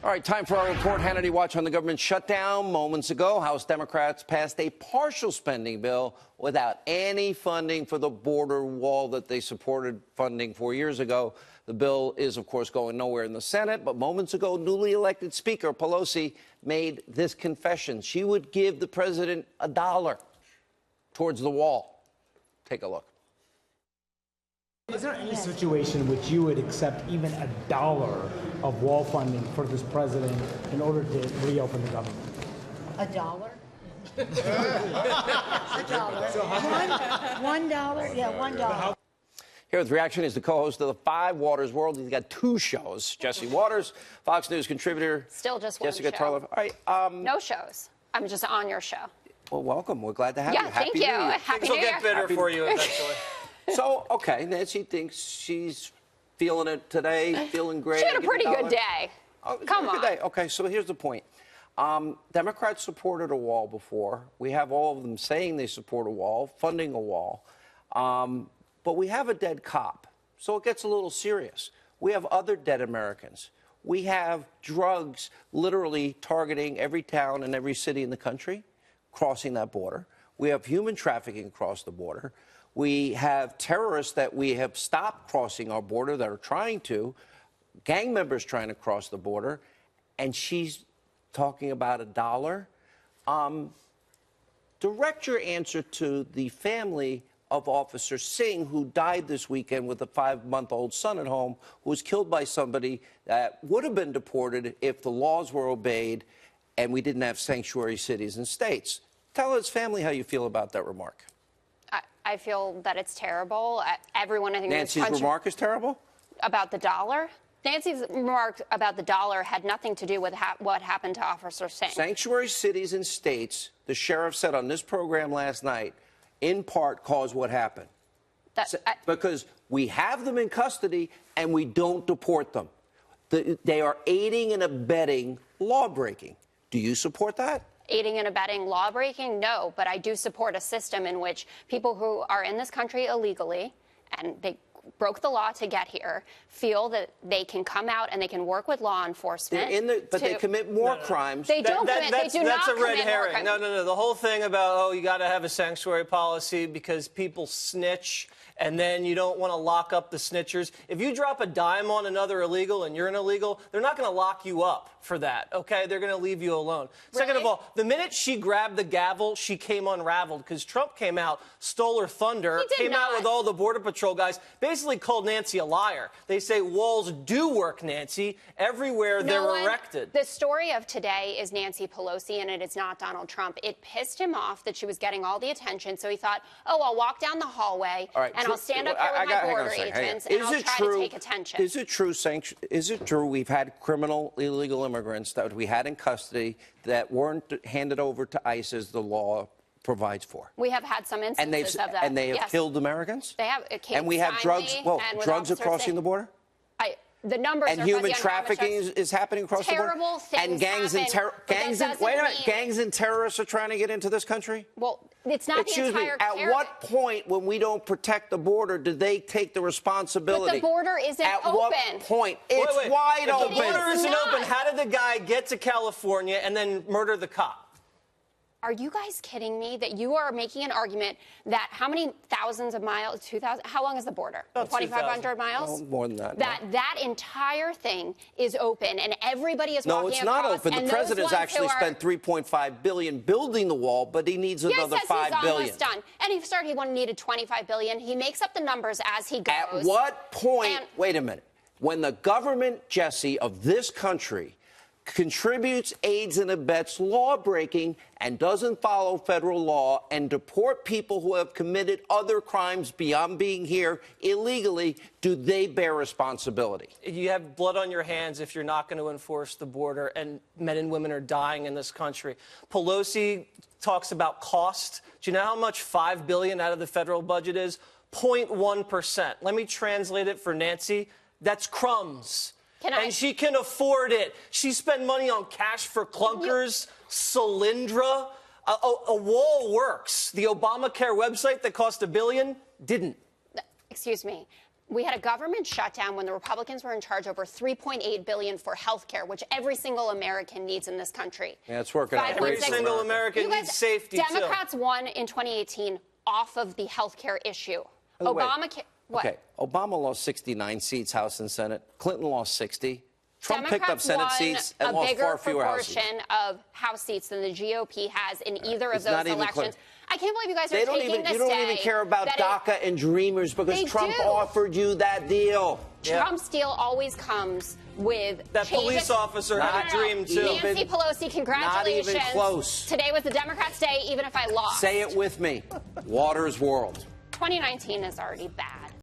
All right, time for our report. Hannity Watch on the government shutdown. Moments ago, House Democrats passed a partial spending bill without any funding for the border wall that they supported funding 4 years ago. The bill is, of course, going nowhere in the Senate. But moments ago, newly elected Speaker Pelosi made this confession. She would give the president $1 towards the wall. Take a look. Is there any situation in which you would accept even $1 of wall funding for this president in order to reopen the government? $1? $1? Yeah, $1. Here with reaction is the co-host of the Five Waters World. He's got two shows. Jesse Waters, Fox News contributor. Still just one Jessica show. Tarlov. All right. No shows. I'm just on your show. Well, welcome. We're glad to have you. Yeah, thank you. Happy New Things will Year. get bitter for you eventually. So, okay, Nancy thinks she's feeling it today, feeling great. She had a pretty good day. Oh, Come on. Day. Okay, so here's the point. Democrats supported a wall before. We have all of them saying they support a wall, funding a wall. But we have a dead cop, so it gets a little serious. We have other dead Americans. We have drugs literally targeting every town and every city in the country, crossing that border. We have human trafficking across the border. We have terrorists that we have stopped crossing our border that are trying to, gang members trying to cross the border, and she's talking about $1. Direct your answer to the family of Officer Singh, who died this weekend with a 5-month-old son at home, who was killed by somebody that would have been deported if the laws were obeyed and we didn't have sanctuary cities and states. Tell his family how you feel about that remark. I feel that it's terrible. Everyone, I think, Nancy's in this country, remark is terrible? about the $1? Nancy's remark about the $1 had nothing to do with what happened to Officer Singh. Sanctuary cities and states, the sheriff said on this program last night, in part cause what happened. Because we have them in custody and we don't deport them. They are aiding and abetting lawbreaking. Do you support that? Aiding and abetting lawbreaking? No, but I do support a system in which people who are in this country illegally, and they broke the law to get here, feel that they can come out and they can work with law enforcement. But they commit more crimes. They don't commit. They do not That's a red commit more herring. crimes. No. The whole thing about, you got to have a sanctuary policy because people snitch and then you don't want to lock up the snitchers. If you drop a dime on another illegal and you're an illegal, they're not going to lock you up for that, okay? They're going to leave you alone. Really? Second of all, the minute she grabbed the gavel, she came unraveled because Trump came out, stole her thunder, came out with all the Border Patrol guys, basically called Nancy a liar. They say walls do work, Nancy. Everywhere they're erected. The story of today is Nancy Pelosi, and it is not Donald Trump. It pissed him off that she was getting all the attention, so he thought, oh, I'll walk down the hallway and I'll stand up here with my border agents and I'll try to take attention. Is it true we've had criminal illegal immigrants that we had in custody that weren't handed over to ICE as the law provides for? We have had some instances of that. And they have killed Americans? They have. And we have drugs. Well, drugs are crossing the border? The numbers and are human fuzzy on trafficking is happening across the border? Terrible things and gangs happen, gangs and terrorists are trying to get into this country? Well, it's not the entire At what point, when we don't protect the border, do they take the responsibility? But the border isn't open. open. At what point? It's wide open. If the border isn't open, how did the guy get to California and then murder the cop? Are you guys kidding me that you are making an argument that how many thousands of miles, 2,000, how long is the border? 2,500 miles? No, more than that. That entire thing is open and everybody is walking across. No, it's not open. The president's actually spent $3.5 billion building the wall, but he needs another $5 billion. He's almost done. And he needed $25 billion. He makes up the numbers as he goes. At what point, wait a minute, when the government, Jesse, of this country contributes, aids, and abets law-breaking and doesn't follow federal law and deport people who have committed other crimes beyond being here illegally, do they bear responsibility? You have blood on your hands if you're not going to enforce the border, and men and women are dying in this country. Pelosi talks about cost. Do you know how much $5 billion out of the federal budget is? 0.1%. Let me translate it for Nancy. That's crumbs. And she can afford it. She spent money on cash for clunkers, Solyndra. A wall works. The Obamacare website that cost $1 billion didn't. Excuse me. We had a government shutdown when the Republicans were in charge, over $3.8 billion for health care, which every single American needs in this country. Yeah, it's working out great. Every single American You guys, needs safety, Democrats won in 2018 off of the health care issue. By the way, Obamacare. What? Okay, Obama lost 69 seats, House and Senate. Clinton lost 60. Trump Democrats picked up Senate won seats and a lost bigger far fewer houses. proportion of House seats than the GOP has in either of It's those not even elections. close. I can't believe you guys are They don't taking even, this you don't day even care about that DACA and Dreamers because They Trump do. offered you that deal. Trump's deal always comes with That changes. police officer had a dream, too. Nancy Pelosi, congratulations. Not even close. Today was the Democrats' day, even if I lost. Say it with me. Water's world. 2019 is already bad.